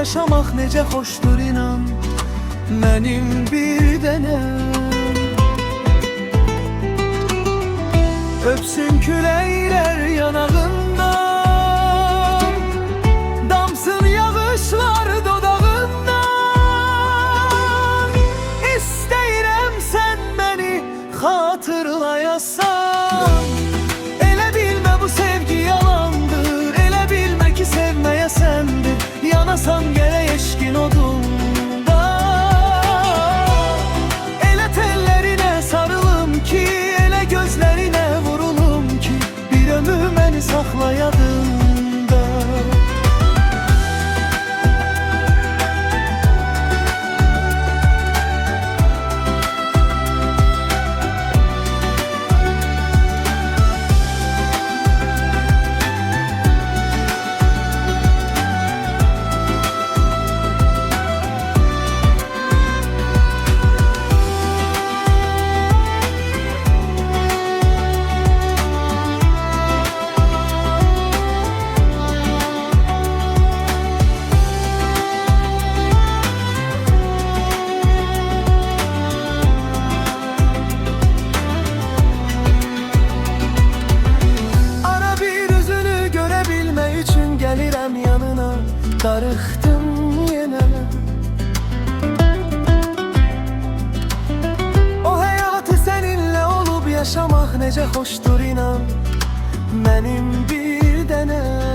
yaşamak necə xoşdur inan. Mənim bir dənəm öpsün küləklər yanağından, damsın yağışlar dodağından. İstəyirəm sən məni xatırlayasan. Elə bilmə bu sevgi yalandır, elə bilmə ki sevməyə səndir. Yanasan gərək eşqin odunda. Elə tellərinə sarılım ki, elə gözlərinə vurulum ki, bir ömür məni saxla yadında. Gəlirəm yanına, darıxdım yenə. O həyatı səninlə olub yaşamaq necə xoşdur inan. Mənim bir dənəm